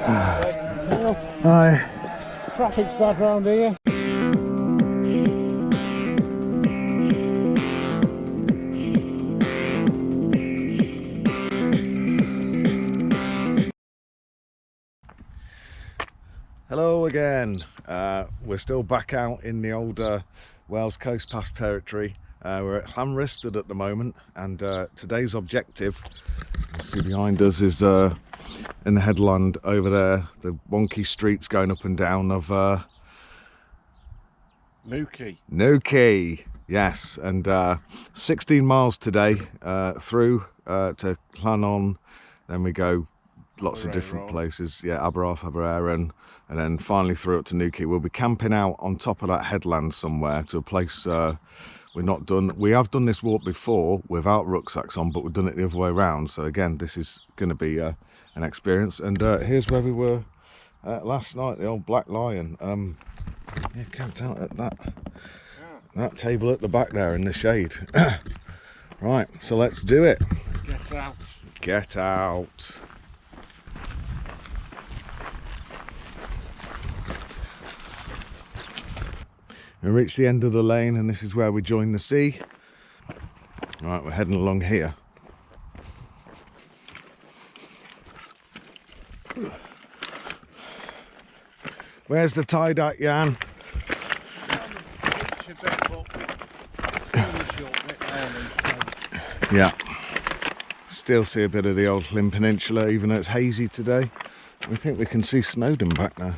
Hi. Traffic's bad round here. Hello again. We're still back out in the old Wales Coast Pass territory. We're at Llanrhystud at the moment, and today's objective, you see behind us, is in the headland over there, the wonky streets going up and down of Quay. Yes, and 16 miles today through to Llanon. Then we go lots of different places, yeah, Aberaeron, and then finally through up to Quay. We'll be camping out on top of that headland somewhere to a place we're not done. We have done this walk before without rucksacks on, but we've done it the other way around. So again, this is going to be an experience. And here's where we were last night, the old Black Lion. Yeah, camped out at that table at the back there in the shade. Right, so let's do it. Get out. Get out. We reached the end of the lane, and this is where we join the sea. Right, we're heading along here. Where's the tide at, Jan? Yeah. Still see a bit of the old Llyn Peninsula, even though it's hazy today. We think we can see Snowdon back now.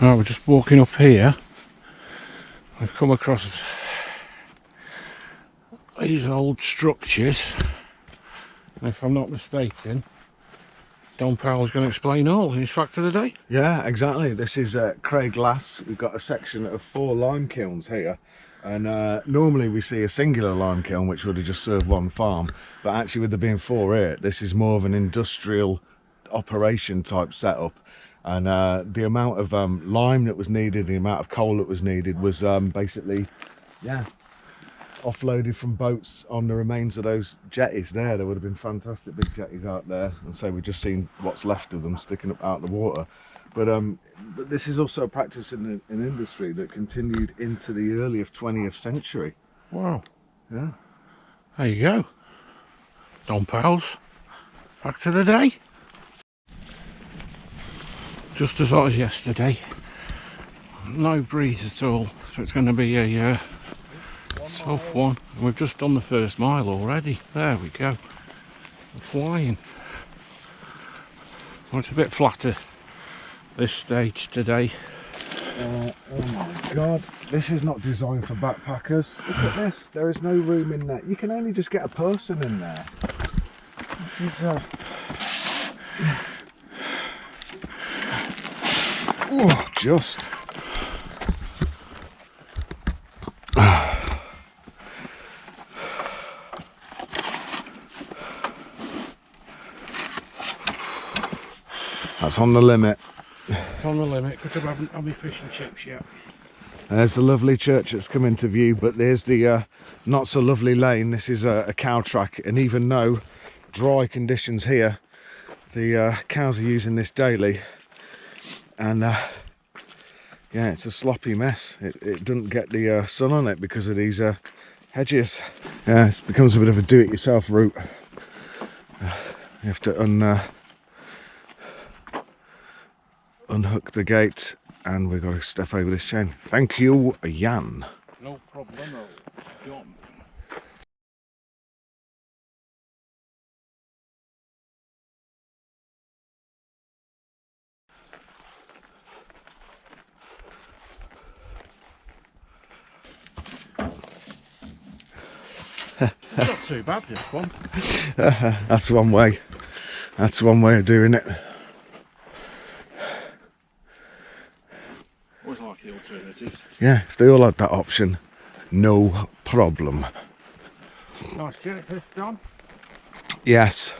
Right, we're just walking up here. We've come across these old structures, and if I'm not mistaken, Don Powell's going to explain all in his fact of the day. Yeah, exactly. This is Claig Las. We've got a section of 4 lime kilns here, and normally we see a singular lime kiln which would have just served one farm, but actually with there being 4 here, this is more of an industrial operation type setup. And the amount of lime that was needed, the amount of coal that was needed was basically, yeah, offloaded from boats on the remains of those jetties there. There would have been fantastic big jetties out there, and so we've just seen what's left of them sticking up out of the water. But this is also a practice in industry that continued into the early 20th century. Wow. Yeah. There you go. Don Powell's fact of the day. Just as hot as yesterday, no breeze at all, so it's going to be a tough one. And we've just done the first mile already. There we go. We're flying. Well, it's a bit flatter this stage today. Oh my god, this is not designed for backpackers. Look at this, there is no room in there. You can only just get a person in there. It is oh, just. That's on the limit. It's on the limit because I haven't had my fish and chips yet. There's the lovely church that's come into view, but there's the not so lovely lane. This is a cow track, and even though dry conditions here, the cows are using this daily. And yeah, it's a sloppy mess. It doesn't get the sun on it because of these hedges. Yeah, it becomes a bit of a do-it-yourself route. You have to unhook the gate, and we've got to step over this chain. Thank you, Jan. No problemo, John. It's not too bad, this one. That's one way. That's one way of doing it. Always like the alternatives. Yeah, if they all had that option, no problem. Nice jellyfish, John. Yes.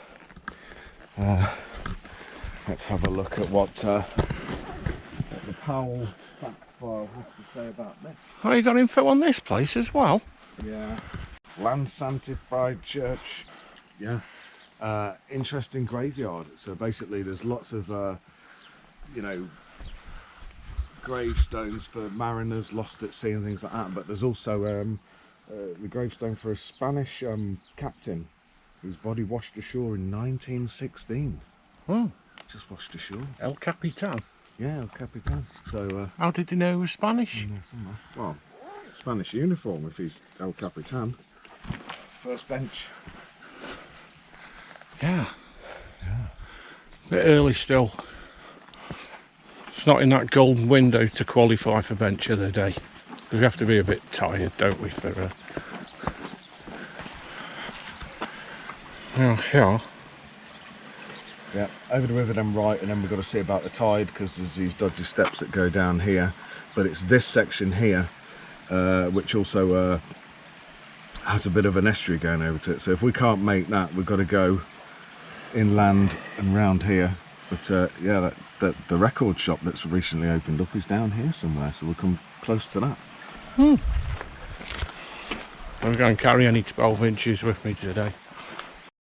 Let's have a look at what the Powell fact file has to say about this. Oh, you got info on this place as well? Yeah. Llansantffraed Church. Yeah. Interesting graveyard. So basically there's lots of you know, gravestones for mariners lost at sea and things like that, but there's also the gravestone for a Spanish captain whose body washed ashore in 1916. Oh, just washed ashore. El Capitan. Yeah, El Capitan. So how did they know he was Spanish? Well, Spanish uniform if he's El Capitan. First bench. Yeah. Bit early still. It's not in that golden window to qualify for bench of the day, because we have to be a bit tired, don't we, for yeah. Yeah, over the river then right, and then we've got to see about the tide, because there's these dodgy steps that go down here, but it's this section here which also has a bit of an estuary going over to it, so if we can't make that, we've got to go inland and round here. But yeah, the record shop that's recently opened up is down here somewhere, so we'll come close to that. I'm going to carry any 12 inches with me today.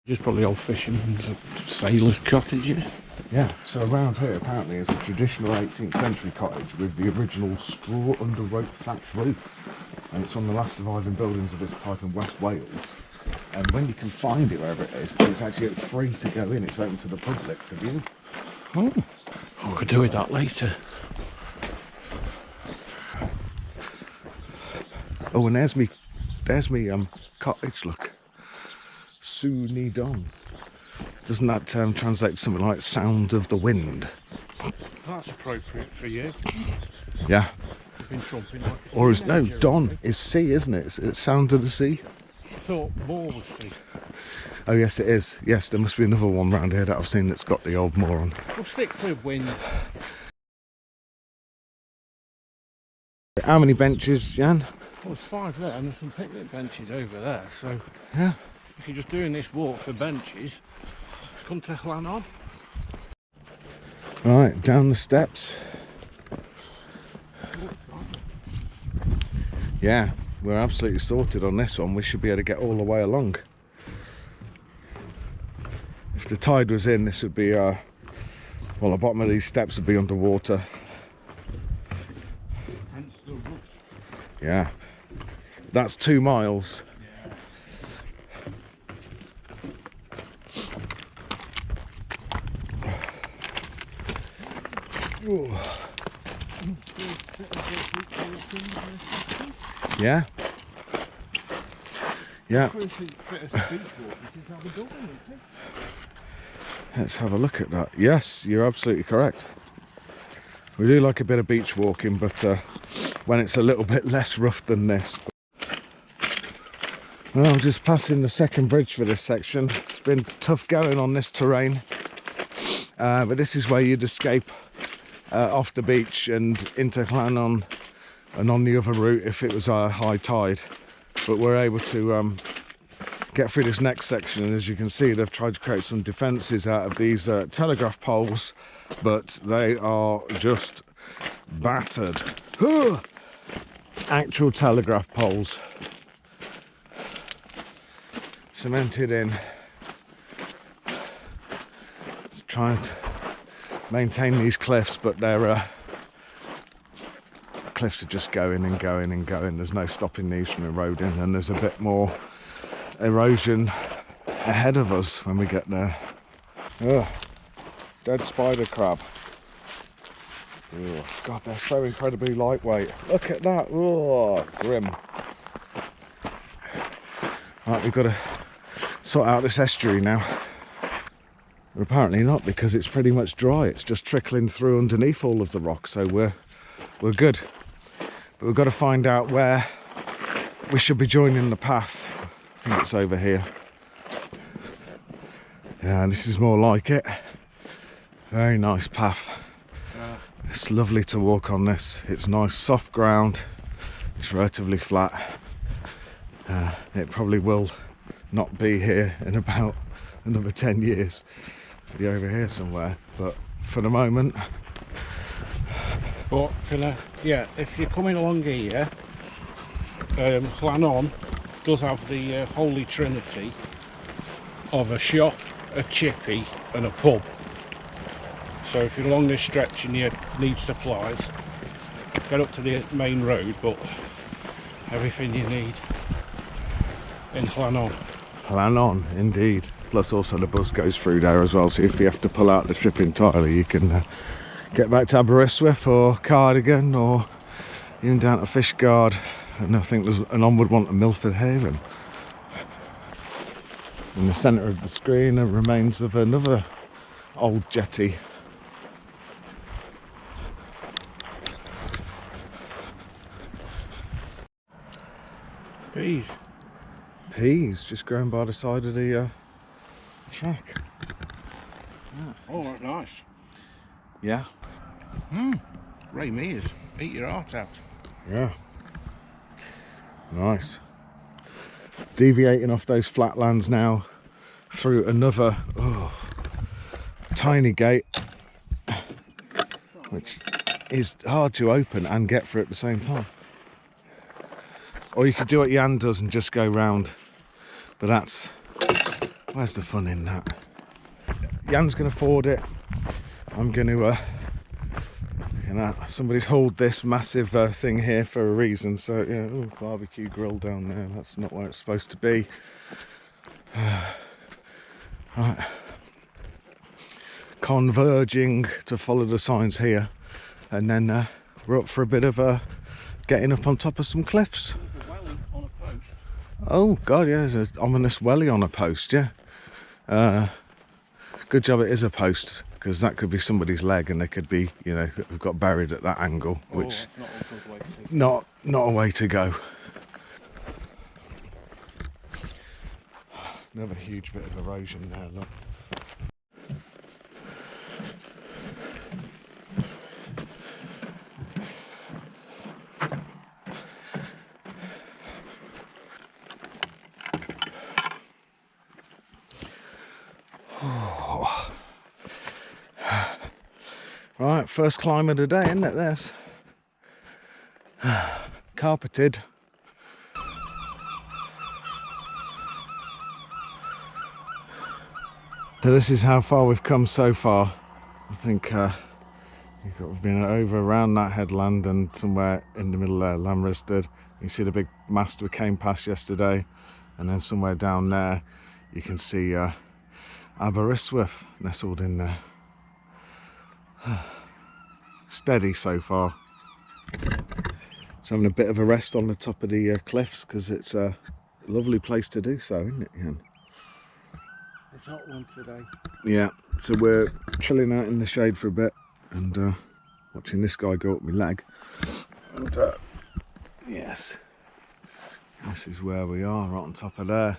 Just probably old fishermen's sailors' cottages. Yeah, so around here apparently is a traditional 18th century cottage with the original straw under rope thatch roof, and it's one of the last surviving buildings of its type in West Wales. And when you can find it wherever it is, it's actually free to go in. It's open to the public to view. Oh, I could do with that later. Oh, and there's me cottage. Look, Sunidon. Doesn't that translate to something like "sound of the wind"? That's appropriate for you. Yeah. You've been trumping like or is no Don is sea, isn't it? It's sound of the sea. I thought more was sea. Oh yes, it is. Yes, there must be another one round here that I've seen that's got the old moor on. We'll stick to wind. How many benches, Jan? Well, there's 5 there, and there's some picnic benches over there. So yeah, if you're just doing this walk for benches, come to Llanon. Right, down the steps. Yeah, we're absolutely sorted on this one. We should be able to get all the way along. If the tide was in, this would be well, the bottom of these steps would be underwater. Hence the rush. Yeah, that's 2 miles. Ooh. Yeah. Yeah. Let's have a look at that. Yes, you're absolutely correct. We do like a bit of beach walking, but when it's a little bit less rough than this. Well, I'm just passing the second bridge for this section. It's been tough going on this terrain, but this is where you'd escape off the beach and into Llanon and on the other route if it was a high tide. But we're able to get through this next section, and as you can see, they've tried to create some defences out of these telegraph poles, but they are just battered. Actual telegraph poles, cemented in. It's trying to maintain these cliffs, but they're cliffs are just going and going and going. There's no stopping these from eroding, and there's a bit more erosion ahead of us when we get there. Ugh. Dead spider crab. Ugh. God, they're so incredibly lightweight. Look at that. Ugh. Grim. Right, we've got to sort out this estuary now. But apparently not, because it's pretty much dry. It's just trickling through underneath all of the rock, so we're good. But we've got to find out where we should be joining the path. I think it's over here. Yeah, this is more like it. Very nice path. It's lovely to walk on this. It's nice soft ground. It's relatively flat. It probably will not be here in about another 10 years. It'll be over here somewhere, but for the moment. But yeah, if you're coming along here, Llanon does have the holy trinity of a shop, a chippy and a pub. So if you're along this stretch and you need supplies, get up to the main road, but everything you need in Llanon. Llanon, indeed. Plus also the bus goes through there as well, so if you have to pull out the trip entirely, you can get back to Aberystwyth or Cardigan or even down to Fishguard, and I think there's an onward one to Milford Haven. In the centre of the screen are remains of another old jetty. Peas just growing by the side of the track. Oh, that's nice. Yeah. Ray Mears, eat your heart out. Yeah. Nice. Deviating off those flatlands now through another tiny gate, which is hard to open and get through at the same time. Or you could do what Jan does and just go round, but where's the fun in that? Jan's going to ford it. I'm going to somebody's hauled this massive thing here for a reason, so yeah. Ooh, barbecue grill down there, that's not where it's supposed to be. Right, converging to follow the signs here, and then we're up for a bit of getting up on top of some cliffs. There's a welly on a post. Oh god, yeah, there's an ominous welly on a post. Yeah, good job it is a post, because that could be somebody's leg and they could be, you know, have got buried at that angle, which not a good way to not a way to go. Another huge bit of erosion there, look. Right, first climb of the day, isn't it, this? Carpeted. So this is how far we've come so far. I think we've been over around that headland and somewhere in the middle there, Llanrhystud. You see the big mast we came past yesterday, and then somewhere down there you can see Aberystwyth nestled in there. Steady so far. So having a bit of a rest on the top of the cliffs, because it's a lovely place to do so, isn't it, Jan? It's a hot one today. Yeah, so we're chilling out in the shade for a bit and watching this guy go up my leg. And yes, this is where we are, right on top of there.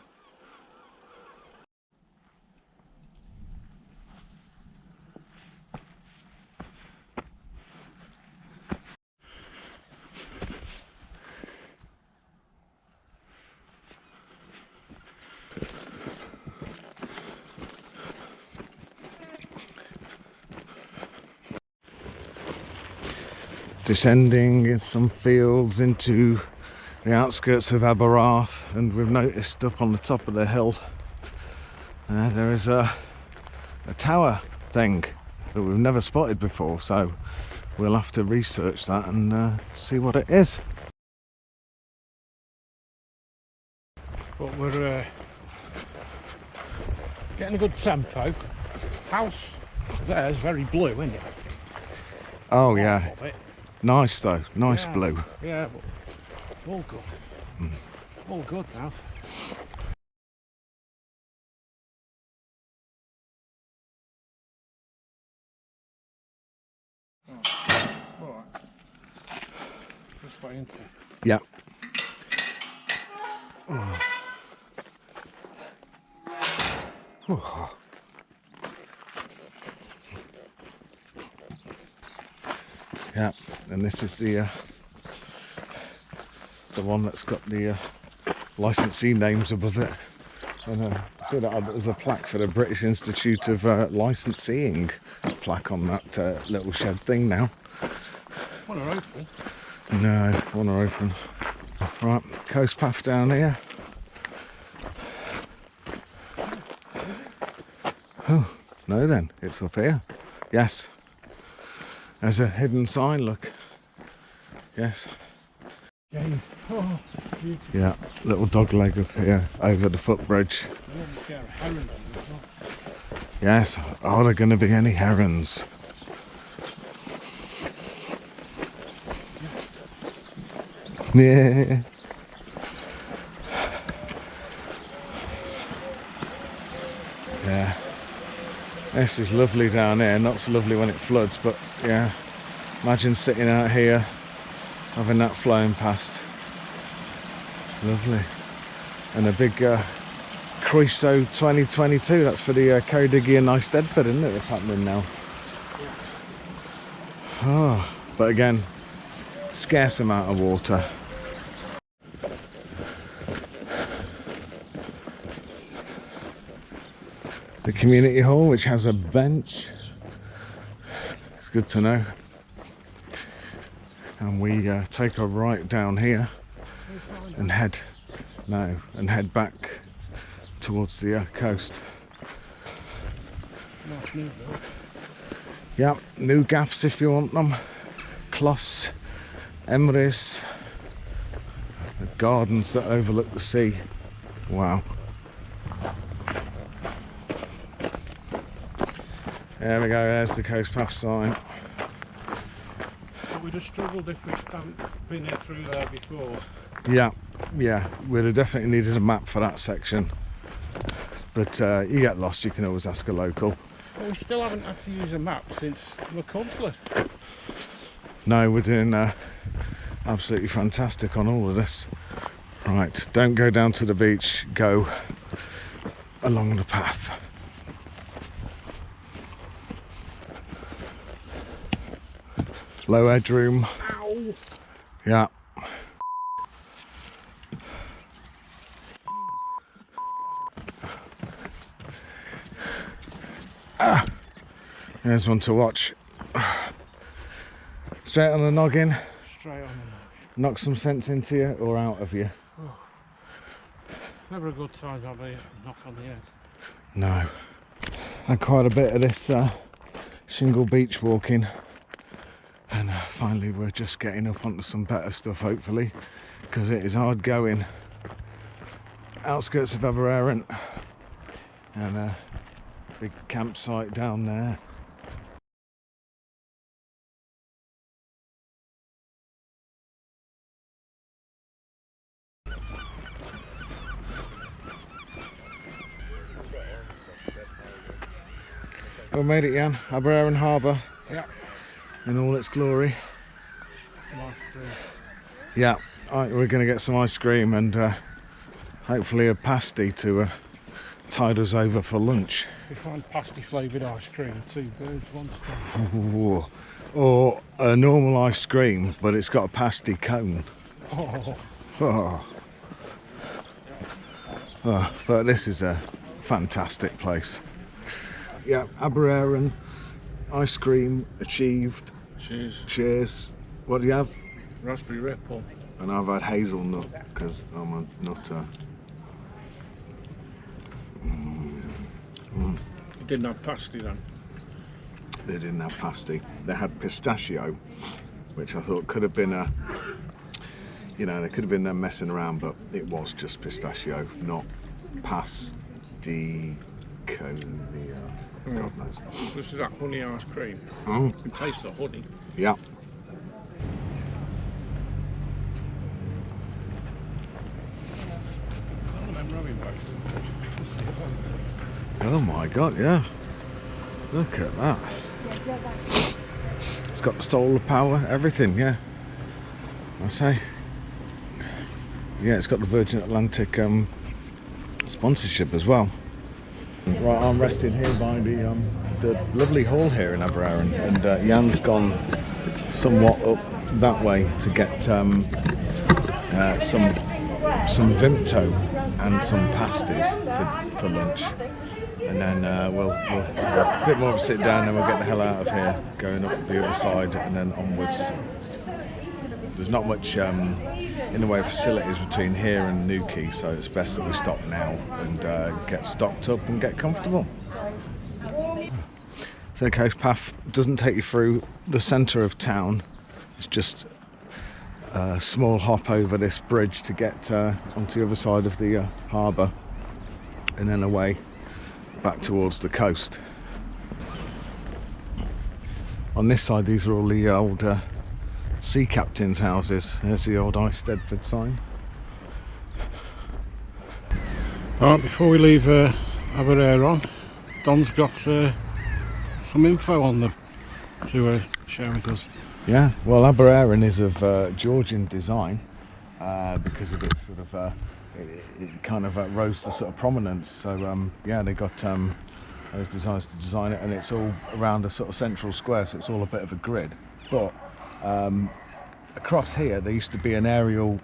Descending in some fields into the outskirts of Aberaeron, and we've noticed up on the top of the hill there is a tower thing that we've never spotted before, so we'll have to research that and see what it is. But we're getting a good tempo. House there's very blue, isn't it? Oh yeah, nice though, nice blue. Yeah, but all good. All good now. Alright. This way into. Yeah. Oh. Yeah, and this is the one that's got the licensee names above it. And see that there's a plaque for the British Institute of Licensing plaque on that little shed thing now. One are open. No, one are open. Right, coast path down here. No then, it's up here. Yes. There's a hidden sign, look. Yes. Oh, yeah, little dog leg up here over the footbridge. Yes, are there going to be any herons? Yeah. Yeah. This is lovely down here, not so lovely when it floods, but yeah. Imagine sitting out here, having that flowing past. Lovely. And a big Crusoe 2022, that's for the Ceredigion and Eisteddfod, isn't it, that's happening now? Oh, but again, scarce amount of water. The community hall, which has a bench. It's good to know. And we take a right down here and head back towards the coast. Yeah, new gaffs if you want them. Closs, Emrys, the gardens that overlook the sea. Wow. There we go, there's the coast path sign. We'd have struggled if we hadn't been here through there before. Yeah, yeah, we'd have definitely needed a map for that section. But you get lost, you can always ask a local. But we still haven't had to use a map since Llanrhystud. No, we're doing absolutely fantastic on all of this. Right, don't go down to the beach, go along the path. Low edge room. Ow. Yeah. Ah, there's one to watch. Straight on the noggin. Straight on the noggin. Knock some sense into you or out of you. Oh. Never a good time to have a knock on the head. No. Had quite a bit of this shingle beach walking. And finally we're just getting up onto some better stuff, hopefully, because it is hard going. Outskirts of Aberaeron and a big campsite down there. We made it, Jan. Aberaeron Harbour. Yeah. In all its glory. Some ice cream. Yeah, we're going to get some ice cream and hopefully a pasty to tide us over for lunch. We find pasty flavoured ice cream, 2 birds, 1 stone. Ooh. Or a normal ice cream, but it's got a pasty cone. Oh. Oh. Oh, but this is a fantastic place. Yeah, Aberaeron. Ice cream achieved. Cheers. Cheers. What do you have? Raspberry Ripple. And I've had hazelnut because I'm a nutter. You didn't have pasty then? They didn't have pasty. They had pistachio, which I thought could have been a, you know, they could have been there messing around, but it was just pistachio, not pasty cone. God knows. This is that honey ice cream. Mm. You can taste the honey. Yeah. Oh my God, yeah. Look at that. It's got the solar power, everything, yeah. I say. Yeah, it's got the Virgin Atlantic sponsorship as well. Right, I'm resting here by the lovely hall here in Aberaeron, and Jan's gone somewhat up that way to get some vimto and some pasties for lunch, and then we'll have a bit more of a sit down, and we'll get the hell out of here, going up the other side and then onwards. There's not much in the way of facilities between here and New Quay, so it's best that we stop now and get stocked up and get comfortable. Staircase path doesn't take you through the centre of town. It's just a small hop over this bridge to get onto the other side of the harbour, and then away back towards the coast. On this side, these are all the old sea captains' houses. There's the old Eisteddfod sign. Alright, before we leave Aberaeron, Don's got some info on them to share with us. Yeah, well, Aberaeron is of Georgian design because of its sort of it kind of rose to sort of prominence. So yeah, they got those designers to design it, and it's all around a sort of central square, so it's all a bit of a grid. But across here there used to be an aerial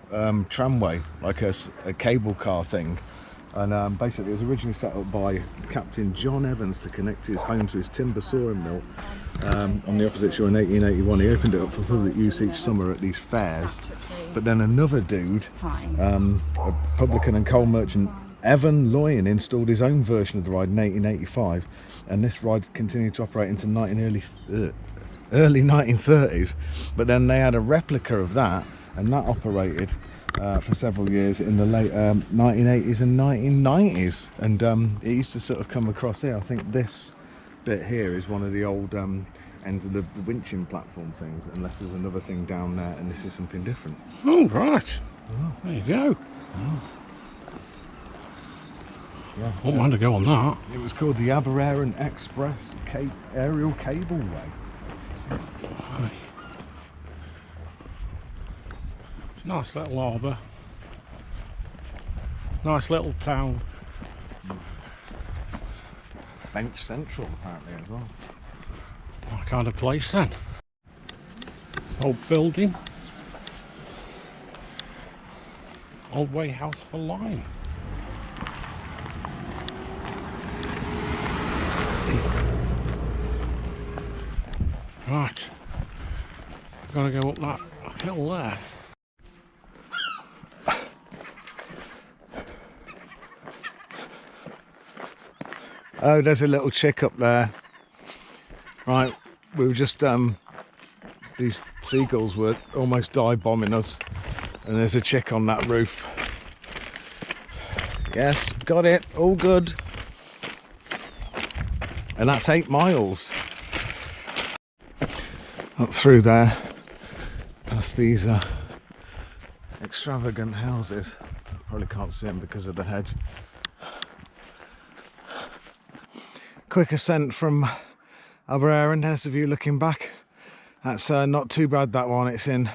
tramway, like a cable car thing, and basically it was originally set up by Captain John Evans to connect his home to his timber sawing mill on the opposite shore in 1881. He opened it up for public use each summer at these fairs. But then another dude, a publican and coal merchant, Evan Loyan, installed his own version of the ride in 1885, and this ride continued to operate into early 1930s. But then they had a replica of that, and that operated for several years in the late 1980s and 1990s, and it used to sort of come across here. I think this bit here is one of the old ends of the winching platform things, unless there's another thing down there and this is something different. Oh, right. Oh, there you go. Oh. Yeah, I wouldn't mind to go on that. It was called the Aberaeron Express aerial cableway. Right. Nice little harbour. Nice little town. Bench Central apparently as well. My kind of place then. Old building. Old way house for lime. Right. Gotta go up that hill there. Oh, there's a little chick up there. Right, we were just these seagulls were almost dive bombing us, and there's a chick on that roof. Yes, got it, all good. And that's 8 miles up through there, past these extravagant houses. Probably can't see them because of the hedge. Quick ascent from Aberaeron. There's the view looking back. That's not too bad, that one. It's in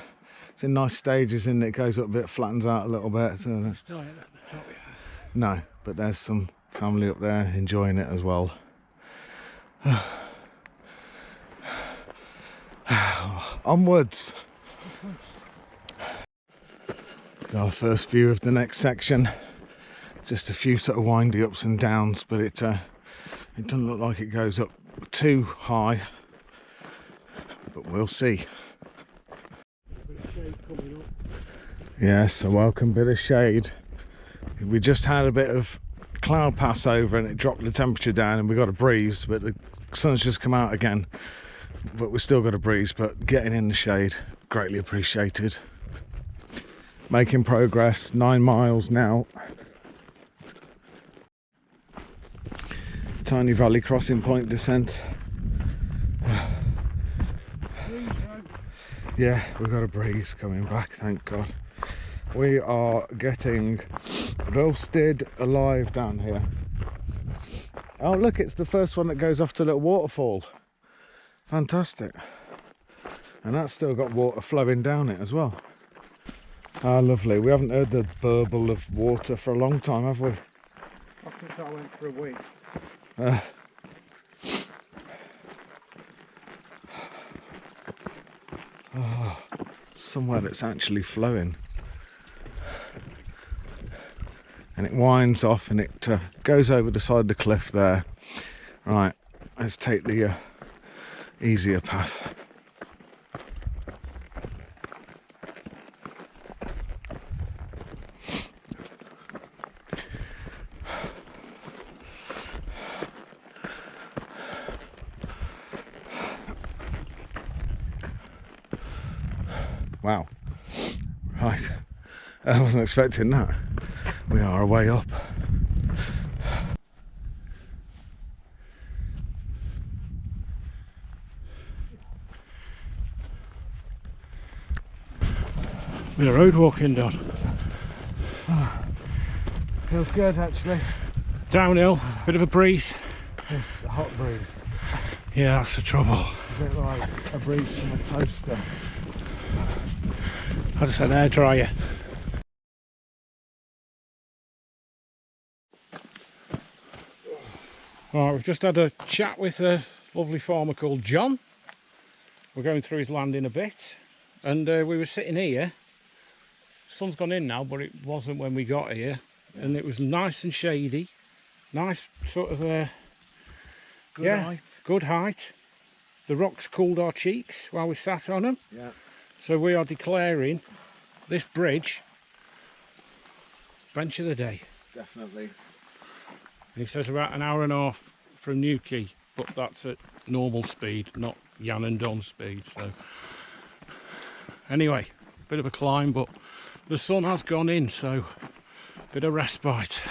nice stages, and it goes up a bit, flattens out a little bit. So Still ain't at the top yet. no, but there's some family up there enjoying it as well. Onwards. Our first view of the next section. Just a few sort of windy ups and downs, but it doesn't look like it goes up too high, but we'll see. Yes, a welcome bit of shade. We just had a bit of cloud pass over and it dropped the temperature down, and we got a breeze, but the sun's just come out again, but we've still got a breeze. But getting in the shade, greatly appreciated. Making progress, 9 miles now. Tiny valley crossing point descent. Yeah, we've got a breeze coming back, thank God. We are getting roasted alive down here. Oh look, it's the first one that goes off to a little waterfall. Fantastic. And that's still got water flowing down it as well. How lovely. We haven't heard the burble of water for a long time, have we? Not since I went for a week. Oh, somewhere that's actually flowing, and it winds off and it goes over the side of the cliff there. Right, let's take the easier path. Wow. Right. I wasn't expecting that. We are a way up. Bit of road walking done. Feels good actually. Downhill, bit of a breeze. It's a hot breeze. Yeah, that's the trouble. A bit like a breeze from a toaster. I just had an air dryer. Right, we've just had a chat with a lovely farmer called John. We're going through his land in a bit, and we were sitting here. The sun's gone in now, but it wasn't when we got here, and it was nice and shady. Nice sort of Good height. Good height. The rocks cooled our cheeks while we sat on them. Yeah. So we are declaring this bridge bench of the day. Definitely. And he says about an hour and a half from Quay, but that's at normal speed, not Llanon speed. So anyway, bit of a climb, but the sun has gone in, so bit of respite.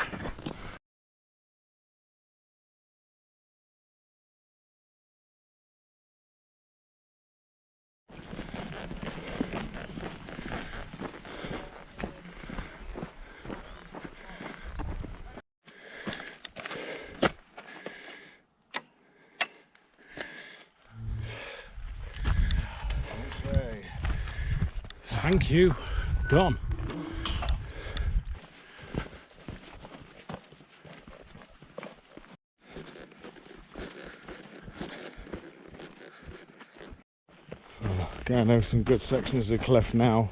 Okay. Thank you, Don. Going over some good sections of cliff now.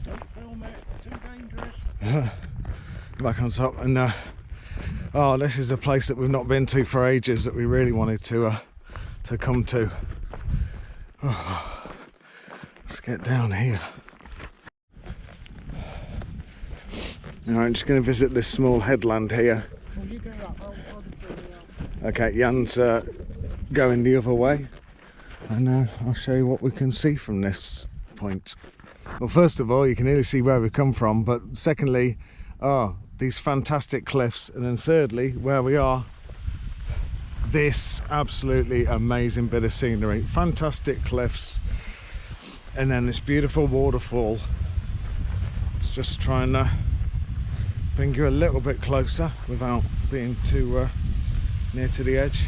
Don't film it, too dangerous. Back on top, and oh, this is a place that we've not been to for ages that we really wanted to come to. Oh, let's get down here. Now I'm just going to visit this small headland here. Well, you go up, I'll be doing it. Okay, Jan's going the other way, and I'll show you what we can see from this point. Well, first of all, you can nearly see where we've come from, but secondly, these fantastic cliffs, and then thirdly, where we are, this absolutely amazing bit of scenery. Fantastic cliffs, and then this beautiful waterfall. Let's just try and bring you a little bit closer without being too near to the edge.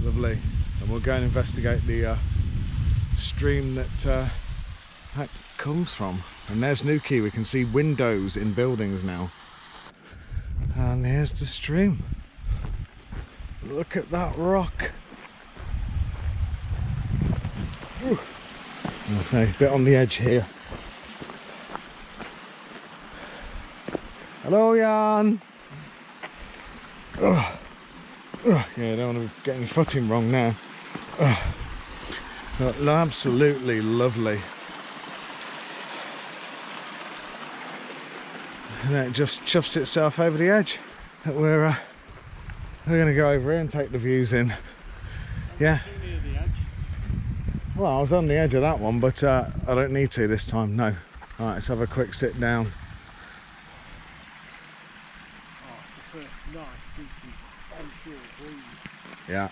Lovely. And we'll go and investigate the stream that comes from. And there's Quay. We can see windows in buildings now. And here's the stream. Look at that rock. Ooh. Okay, a bit on the edge here. Hello, Jan. Yeah, I don't want to get any footing wrong now. But absolutely lovely. And it just chuffs itself over the edge. We're going to go over here and take the views in. Yeah. Well, I was on the edge of that one, but I don't need to this time, no. Alright, let's have a quick sit down. Yeah.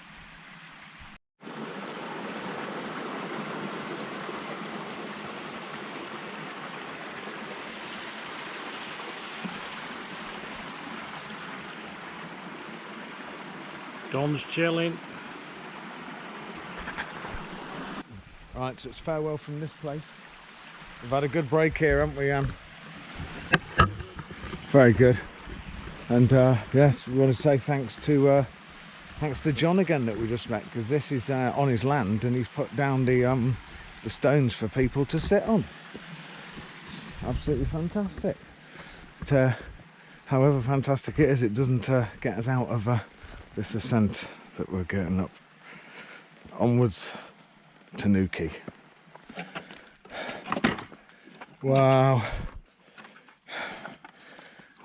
Don's chilling. Right, so it's farewell from this place. We've had a good break here, haven't we, Jan? Very good. And yes, we want to say thanks to John again that we just met, because this is on his land, and he's put down the stones for people to sit on. Absolutely fantastic. But, however fantastic it is, it doesn't get us out of this ascent that we're getting up onwards to Quay. Wow.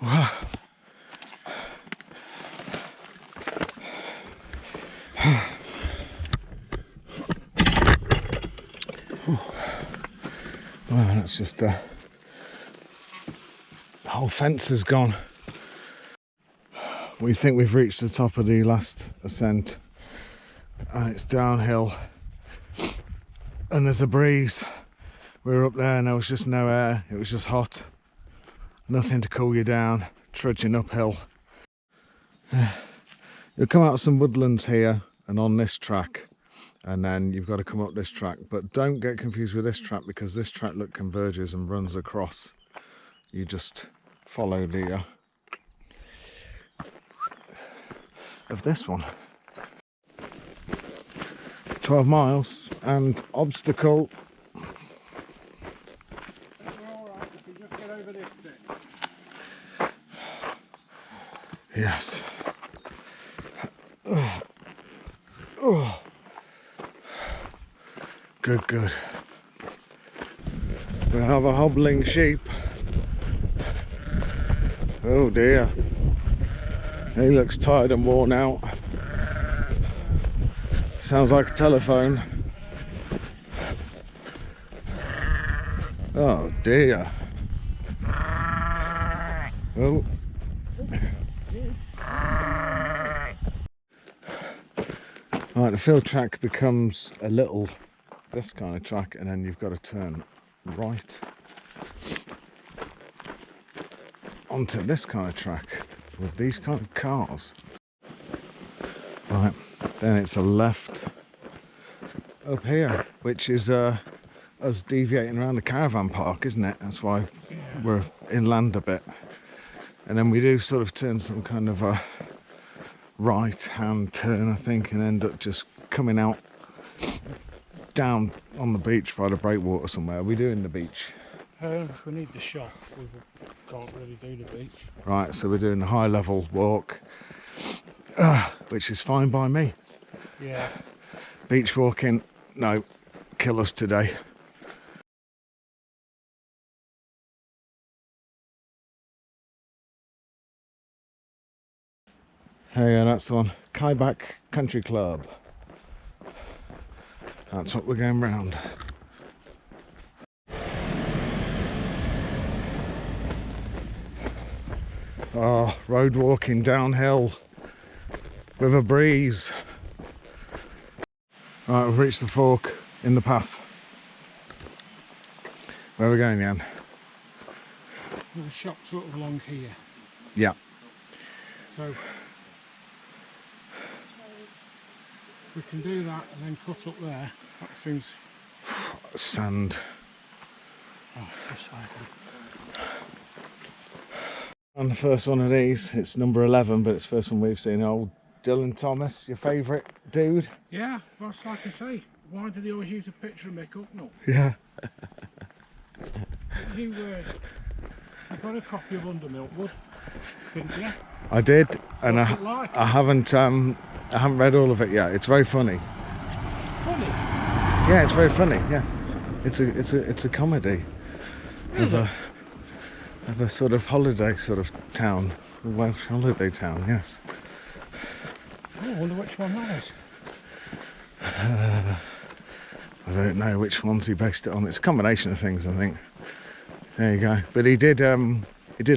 Wow. Wow, that's just the whole fence is gone. We think we've reached the top of the last ascent, and it's downhill, and there's a breeze. We were up there and there was just no air, it was just hot, nothing to cool you down, trudging uphill. You'll come out of some woodlands here and on this track, and then you've got to come up this track, but don't get confused with this track, because this track converges and runs across. You just follow the of this one. 12 miles and obstacle. Yes. Oh. Good, good. We have a hobbling sheep. Oh dear. He looks tired and worn out. Sounds like a telephone. Oh dear. Oh. Right, the field track becomes a little this kind of track, and then you've got to turn right onto this kind of track with these kind of cars. Right, then it's a left up here, which is us deviating around the caravan park, isn't it? That's why we're inland a bit. And then we do sort of turn some kind of a right hand turn, I think, and end up just coming out down on the beach by the breakwater somewhere. We do in the beach. We need the shop. We can't really do the beach. Right, so we're doing a high level walk, which is fine by me. Yeah. Beach walking, no, kill us today. Hey, yeah, that's the one. Cei Bach Country Club. That's what we're going round. Oh, road walking downhill with a breeze. Right, we've reached the fork in the path. Where are we going, Jan? The shop's sort of along here. Yeah. So we can do that and then cut up there. That seems... Sand. Oh, it's recycled. On the first one of these, it's number 11, but it's the first one we've seen. Old Dylan Thomas, your favourite dude? Yeah, well, it's like I say, why do they always use a picture of Mick Hucknall? Yeah. You got a copy of Under Milkwood, didn't you? I did, and What's it like? I haven't read all of it yet. It's very funny. Funny? Yeah, it's very funny. Yes, it's a comedy. Is it? Of a sort of holiday sort of town, a Welsh holiday town. Yes. Oh, I wonder which one that is. I don't know which ones he based it on. It's a combination of things, I think. There you go. But he did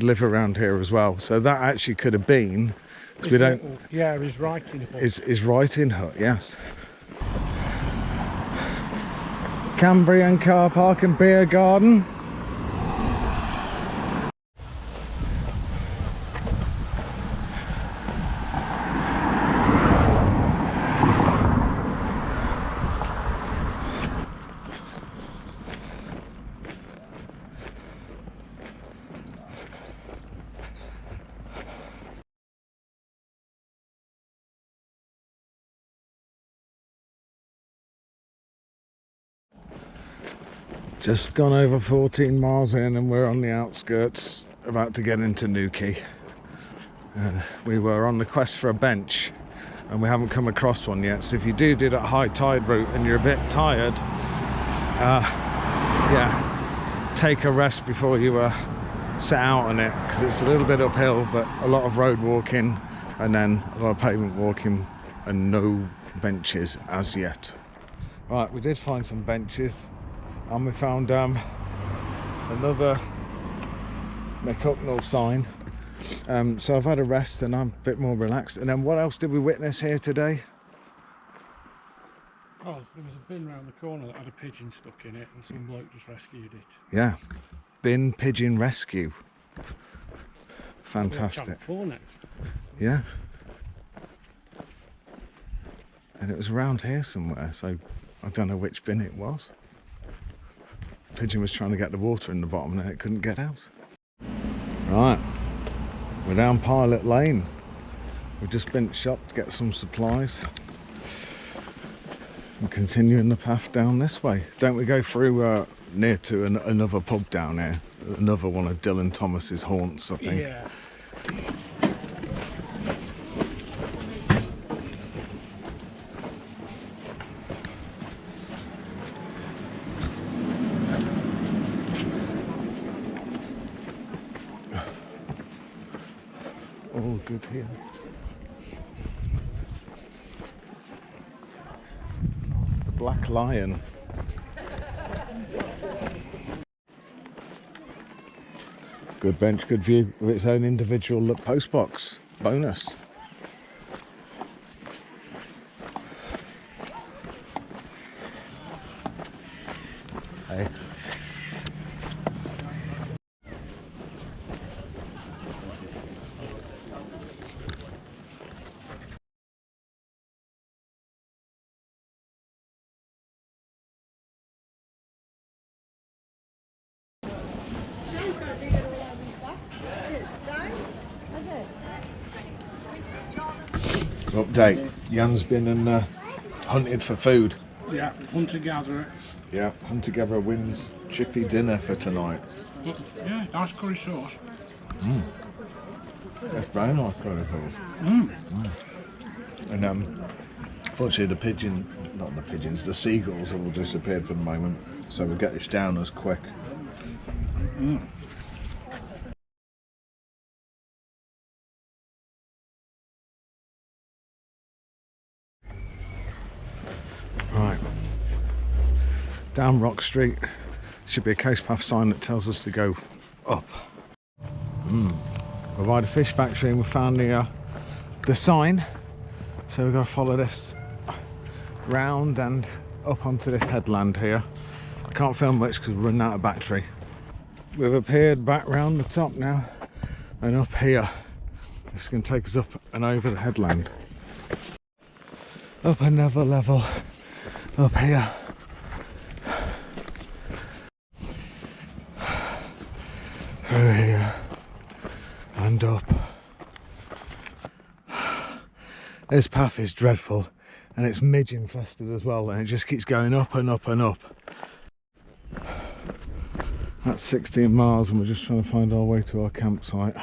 live around here as well. So that actually could have been. We don't. Yeah, his writing hut. His writing hut. Yes. Cambrian car park and beer garden. Just gone over 14 miles in and we're on the outskirts, about to get into Quay. We were on the quest for a bench and we haven't come across one yet, so if you do that high tide route and you're a bit tired, yeah, take a rest before you set out on it, because it's a little bit uphill, but a lot of road walking and then a lot of pavement walking and no benches as yet. Right, we did find some benches. And we found another McHucknall sign. So I've had a rest and I'm a bit more relaxed. And then what else did we witness here today? Oh, there was a bin round the corner that had a pigeon stuck in it and some bloke just rescued it. Yeah, bin pigeon rescue. Fantastic. Channel 4 next. Yeah. And it was around here somewhere, so I don't know which bin it was. The pigeon was trying to get the water in the bottom and it couldn't get out. Right, we're down Pilot Lane. We've just been to shop to get some supplies. And continuing the path down this way. Don't we go through near to another pub down here? Another one of Dylan Thomas's haunts, I think. Yeah. All good here. The Black Lion. Good bench, good view with its own individual postbox. Bonus. Hey. Update. Jan's been and hunted for food. Yeah, hunter-gatherer. Yeah, hunter-gatherer wins chippy dinner for tonight. Yeah, nice curry sauce. That's very nice curry sauce. And unfortunately the seagulls have all disappeared for the moment, so we'll get this down as quick. Right, down Rock Street should be a coast path sign that tells us to go up. We're by the fish factory and we found the sign, so we've got to follow this round and up onto this headland here. I can't film much because we're running out of battery. We've appeared back round the top now and up here. This is going to take us up and over the headland. Up another level up here. Through here and up. This path is dreadful and it's midge infested as well, and it just keeps going up and up and up. That's 16 miles and we're just trying to find our way to our campsite.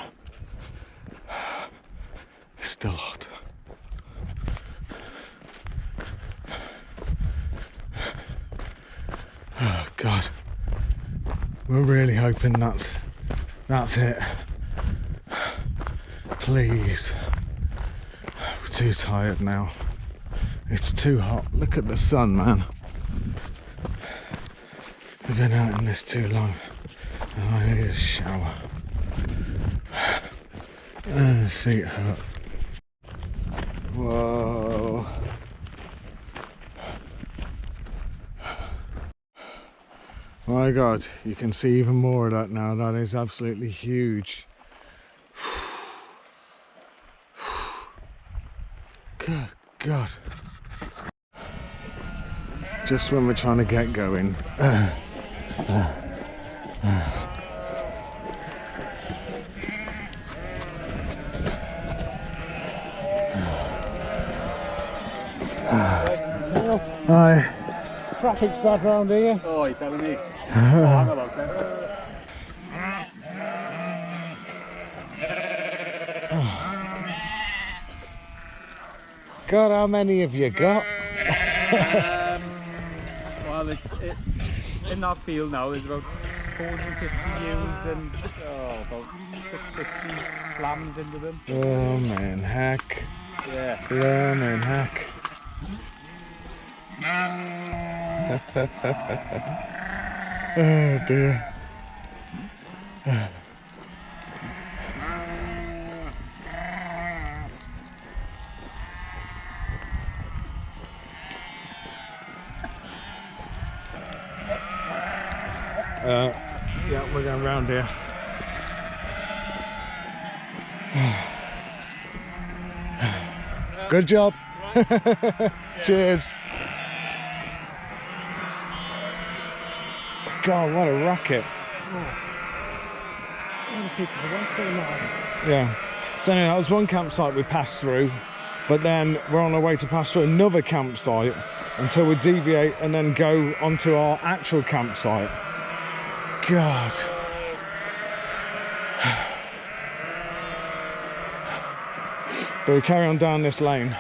It's still hot. Oh God, we're really hoping that's it. Please. We're too tired now. It's too hot. Look at the sun, man. We've been out in this too long and I need a shower. And feet hurt. Whoa. My God, you can see even more of that now. That is absolutely huge. Good God. Just when we're trying to get going. Hi. Traffic's bad round here. Oh, you're telling me? God, how many have you got? Well, in that field now there's about 450 ewes and about 650 lambs into them. Oh man, heck. Yeah. Blimmin' heck. Oh dear. Yeah, we're going round here. Good job. Cheers. God, what a racket. Yeah. So anyway, that was one campsite we passed through, but then we're on our way to pass through another campsite until we deviate and then go onto our actual campsite. God. But we carry on down this lane.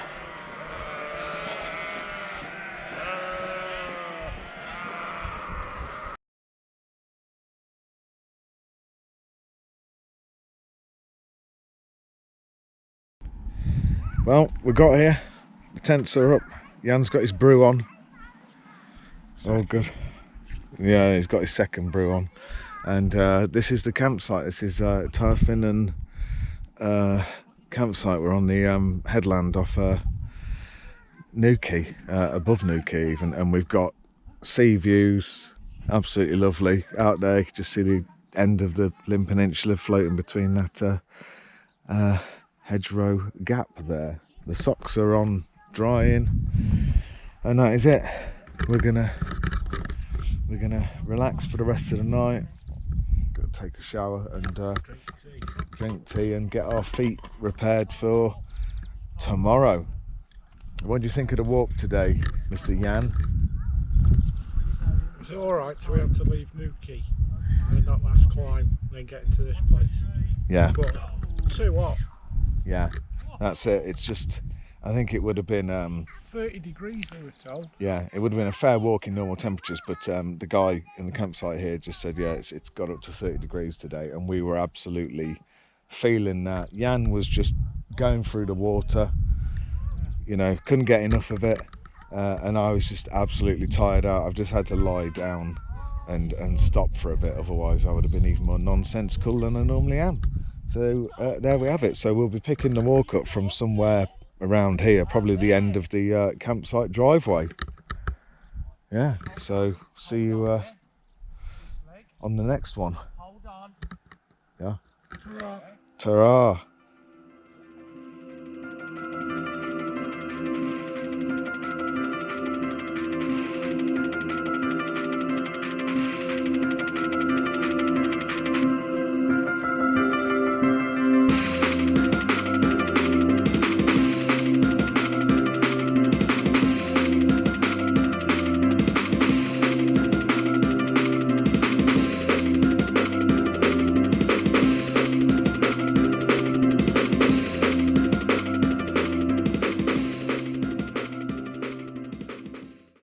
Well, we got here. The tents are up. Jan's got his brew on. It's all good. Yeah, he's got his second brew on. And this is the campsite. This is Tarfin and campsite. We're on the headland off Quay, above Quay even, and we've got sea views, absolutely lovely out there. You can just see the end of the Llyn Peninsula floating between that hedgerow gap there. The socks are on drying, and that is it. We're gonna relax for the rest of the night. Got to take a shower and drink tea and get our feet repaired for tomorrow. What do you think of the walk today, Mr. Jan? Was it alright? So we had to leave Quay and that last climb, then get into this place. Yeah. But too hot. Yeah, that's it. It's just, I think it would have been 30 degrees we were told. yeah, it would have been a fair walk in normal temperatures, but the guy in the campsite here just said, yeah, it's got up to 30 degrees today, and we were absolutely feeling that. Jan was just going through the water, you know, couldn't get enough of it, and I was just absolutely tired out. I've just had to lie down and stop for a bit, otherwise I would have been even more nonsensical than I normally am. So there we have it. So we'll be picking the walk up from somewhere around here, probably the end of the campsite driveway. Yeah, so see you on the next one. Hold on. Yeah. Ta-ra. Ta-ra.